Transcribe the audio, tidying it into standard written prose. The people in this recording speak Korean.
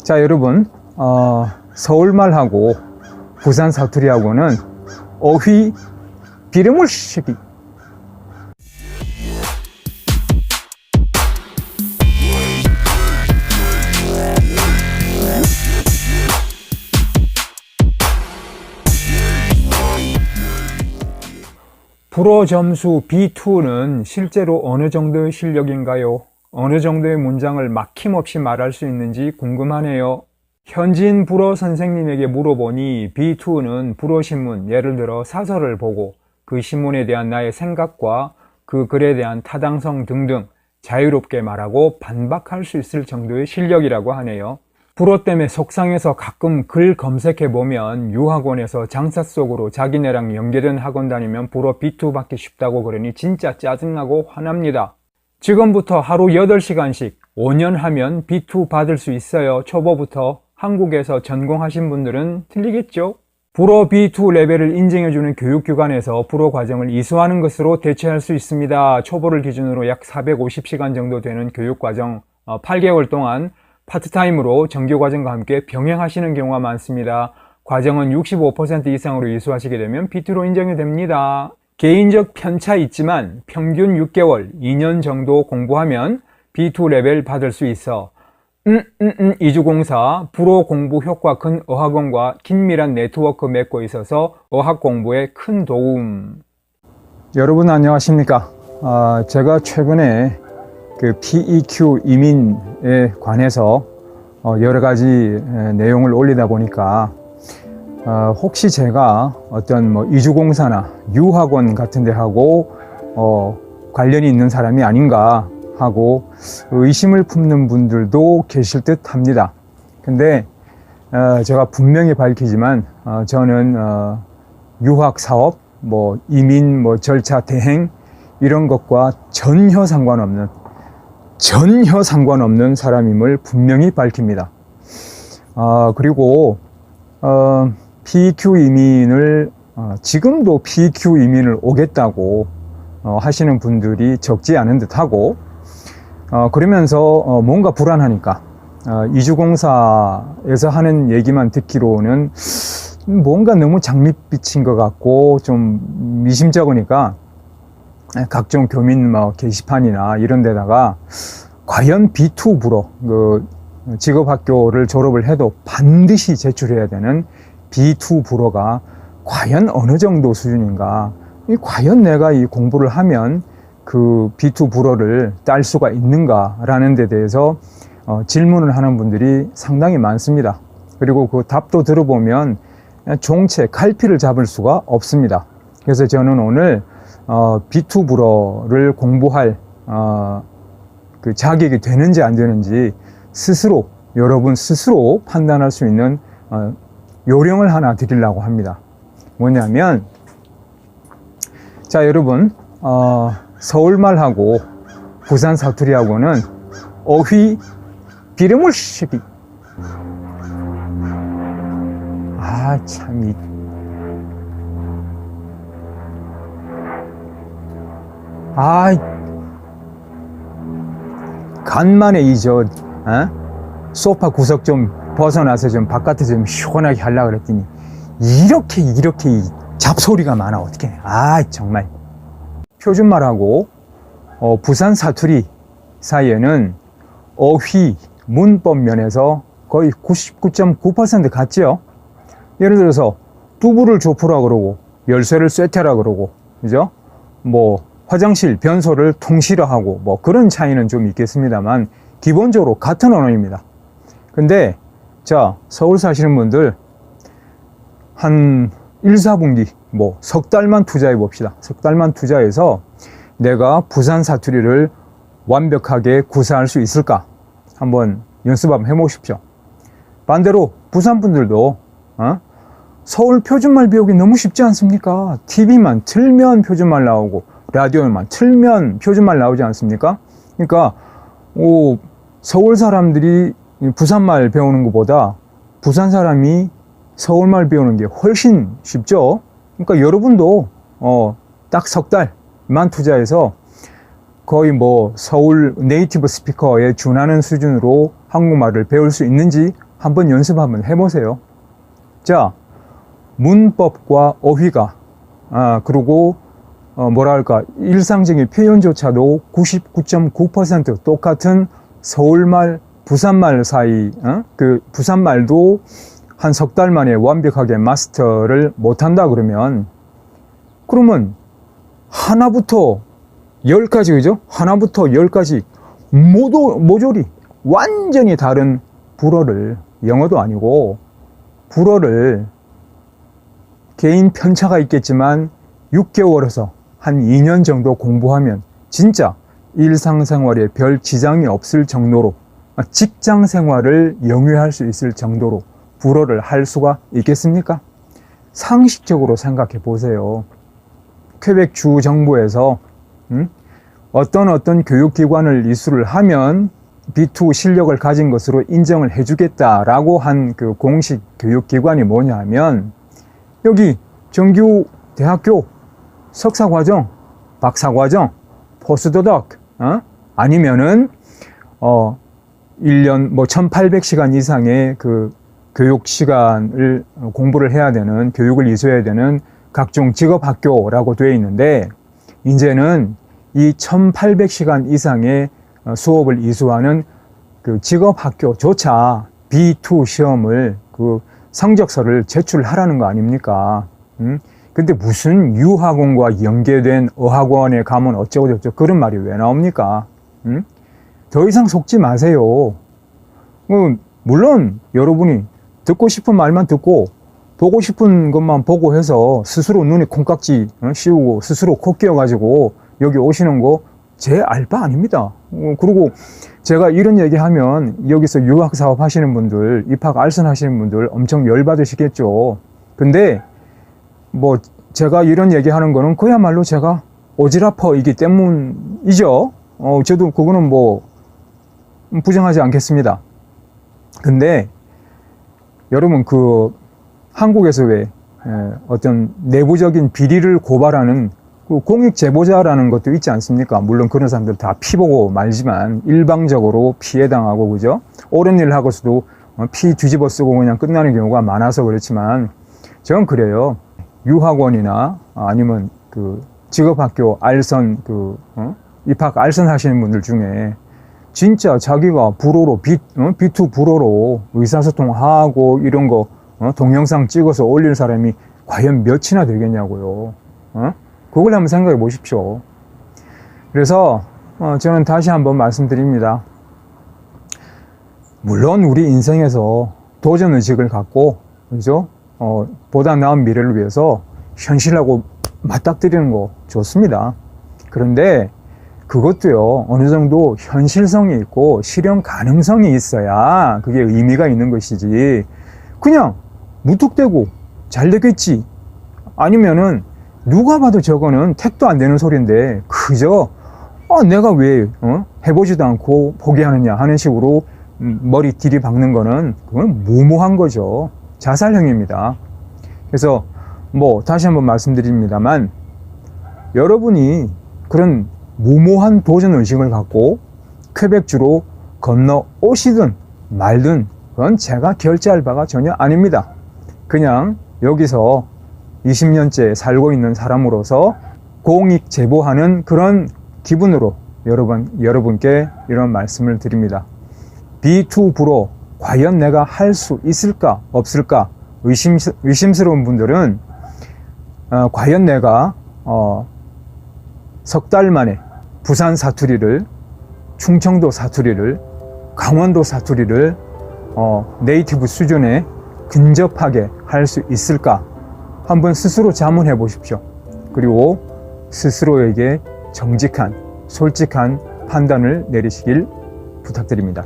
자, 여러분, 서울말하고 부산 사투리하고는 어휘 비례물시기. 불어 점수 B2는 실제로 어느 정도의 실력인가요? 어느 정도의 문장을 막힘없이 말할 수 있는지 궁금하네요. 현지인 불어 선생님에게 물어보니 B2는 불어 신문, 예를 들어 사설을 보고 그 신문에 대한 나의 생각과 그 글에 대한 타당성 등등 자유롭게 말하고 반박할 수 있을 정도의 실력이라고 하네요. 불어 때문에 속상해서 가끔 글 검색해보면 유학원에서 장사 속으로 자기네랑 연계된 학원 다니면 불어 B2 받기 쉽다고 그러니 진짜 짜증나고 화납니다. 지금부터 하루 8시간씩 5년 하면 B2 받을 수 있어요. 초보부터 한국에서 전공하신 분들은 틀리겠죠? 불어 B2 레벨을 인증해주는 교육기관에서 불어 과정을 이수하는 것으로 대체할 수 있습니다. 초보를 기준으로 약 450시간 정도 되는 교육과정 8개월 동안 파트타임으로 정규과정과 함께 병행하시는 경우가 많습니다. 과정은 65% 이상으로 이수하시게 되면 B2로 인정이 됩니다. 개인적 편차 있지만 평균 6개월, 2년 정도 공부하면 B2 레벨 받을 수 있어 이주공사 불어 공부 효과 큰 어학원과 긴밀한 네트워크 맺고 있어서 어학 공부에 큰 도움. 여러분 안녕하십니까? 제가 최근에 그 PEQ 이민에 관해서 여러 가지 내용을 올리다 보니까 혹시 제가 어떤 뭐 이주공사나 유학원 같은 데 하고 관련이 있는 사람이 아닌가 하고 의심을 품는 분들도 계실 듯 합니다. 근데 제가 분명히 밝히지만 저는 유학 사업, 뭐 이민 뭐 절차 대행 이런 것과 전혀 상관없는 사람임을 분명히 밝힙니다. 그리고 PQ 이민을 지금도 PQ 이민을 오겠다고 하시는 분들이 적지 않은 듯하고 그러면서 뭔가 불안하니까 이주공사에서 하는 얘기만 듣기로는 뭔가 너무 장밋빛인 것 같고 좀 미심쩍으니까 각종 교민 게시판이나 이런 데다가 과연 B2 불어 그 직업학교를 졸업을 해도 반드시 제출해야 되는 B2 불어가 과연 어느 정도 수준인가, 과연 내가 이 공부를 하면 그 B2 불어를 딸 수가 있는가 라는 데 대해서 질문을 하는 분들이 상당히 많습니다. 그리고 그 답도 들어보면 종체 갈피를 잡을 수가 없습니다. 그래서 저는 오늘 B2 불어를 공부할 그 자격이 되는지 안 되는지 여러분 스스로 판단할 수 있는 요령을 하나 드리려고 합니다. 뭐냐면, 자, 여러분, 서울말하고 부산 사투리하고는 어휘 비례물시기. 참, 간만에 소파 구석 좀 벗어나서 좀 바깥에 좀 시원하게 하려고 그랬더니 이렇게 잡소리가 많아. 어떻게 해. 정말. 표준말하고 부산 사투리 사이에는 어휘, 문법 면에서 거의 99.9% 같죠? 예를 들어서 두부를 조프라 그러고 열쇠를 쇠퇴라 그러고, 그죠? 뭐 화장실, 변소를 통시라 하고 뭐 그런 차이는 좀 있겠습니다만 기본적으로 같은 언어입니다. 근데 자, 서울 사시는 분들 한 1, 4분기 뭐 석 달만 투자해 봅시다. 석 달만 투자해서 내가 부산 사투리를 완벽하게 구사할 수 있을까? 한번 연습 한번 해보십시오. 반대로 부산 분들도 서울 표준말 배우기 너무 쉽지 않습니까? TV만 틀면 표준말 나오고 라디오만 틀면 표준말 나오지 않습니까? 그러니까 서울 사람들이 부산말 배우는 것보다 부산 사람이 서울말 배우는 게 훨씬 쉽죠. 그러니까 여러분도 딱 석 달만 투자해서 거의 뭐 서울 네이티브 스피커에 준하는 수준으로 한국말을 배울 수 있는지 한번 연습 한번 해보세요. 자, 문법과 어휘가, 그리고, 뭐랄까, 일상적인 표현조차도 99.9% 똑같은 서울말, 부산말 사이, 그 부산말도 한 석 달 만에 완벽하게 마스터를 못한다 그러면 하나부터 열까지, 그죠? 하나부터 열까지 모조리 완전히 다른 불어를, 영어도 아니고 불어를 개인 편차가 있겠지만 6개월에서 한 2년 정도 공부하면 진짜 일상생활에 별 지장이 없을 정도로, 직장 생활을 영위할 수 있을 정도로 불어를 할 수가 있겠습니까? 상식적으로 생각해 보세요. 퀘벡 주 정부에서 어떤 교육기관을 이수를 하면 B2 실력을 가진 것으로 인정을 해주겠다라고 한 그 공식 교육기관이 뭐냐 하면 여기 정규 대학교 석사과정, 박사과정, 포스트독, 아니면은 1년 1800시간 이상의 그 교육 시간을 공부를 해야 되는, 교육을 이수해야 되는 각종 직업학교라고 되어 있는데, 이제는 이 1800시간 이상의 수업을 이수하는 그 직업학교조차 B2 시험을, 그 성적서를 제출하라는 거 아닙니까? 근데 무슨 유학원과 연계된 어학원에 가면 어쩌고저쩌고 그런 말이 왜 나옵니까? 더 이상 속지 마세요. 물론 여러분이 듣고 싶은 말만 듣고 보고 싶은 것만 보고 해서 스스로 눈에 콩깍지 씌우고 스스로 코 끼워가지고 여기 오시는 거 제 알 바 아닙니다. 그리고 제가 이런 얘기하면 여기서 유학 사업 하시는 분들, 입학 알선 하시는 분들 엄청 열받으시겠죠. 근데 제가 이런 얘기하는 거는 그야말로 제가 오지라퍼이기 때문이죠. 저도 그거는 부정하지 않겠습니다. 근데 여러분, 한국에서 왜 어떤 내부적인 비리를 고발하는 그 공익 제보자라는 것도 있지 않습니까? 물론 그런 사람들 다 피보고 말지만 일방적으로 피해당하고, 그죠? 옳은 일 하고서도 피 뒤집어 쓰고 그냥 끝나는 경우가 많아서 그렇지만, 저는 그래요. 유학원이나 아니면 그 직업학교 알선, 입학 알선 하시는 분들 중에 진짜 자기가 불어로, B2 불어로 의사소통하고 이런 거 동영상 찍어서 올릴 사람이 과연 몇이나 되겠냐고요. 그걸 한번 생각해 보십시오. 그래서 저는 다시 한번 말씀드립니다. 물론 우리 인생에서 도전의식을 갖고, 그죠? 보다 나은 미래를 위해서 현실하고 맞닥뜨리는 거 좋습니다. 그런데 그것도요, 어느 정도 현실성이 있고 실현 가능성이 있어야 그게 의미가 있는 것이지, 그냥 무턱대고 잘 되겠지, 아니면은 누가 봐도 저거는 택도 안 되는 소리인데 그저 내가 왜 해보지도 않고 포기하느냐 하는 식으로 머리 들이박는 거는, 그건 무모한 거죠. 자살행위입니다. 그래서 다시 한번 말씀드립니다만, 여러분이 그런 무모한 도전 의식을 갖고 퀘벡주로 건너오시든 말든 그건 제가 결제할 바가 전혀 아닙니다. 그냥 여기서 20년째 살고 있는 사람으로서 공익 제보하는 그런 기분으로 여러분께 이런 말씀을 드립니다. B2 불어 과연 내가 할 수 있을까 없을까 의심스러운 분들은 과연 내가 석 달 만에 부산 사투리를, 충청도 사투리를, 강원도 사투리를 네이티브 수준에 근접하게 할 수 있을까 한번 스스로 자문해 보십시오. 그리고 스스로에게 정직한, 솔직한 판단을 내리시길 부탁드립니다.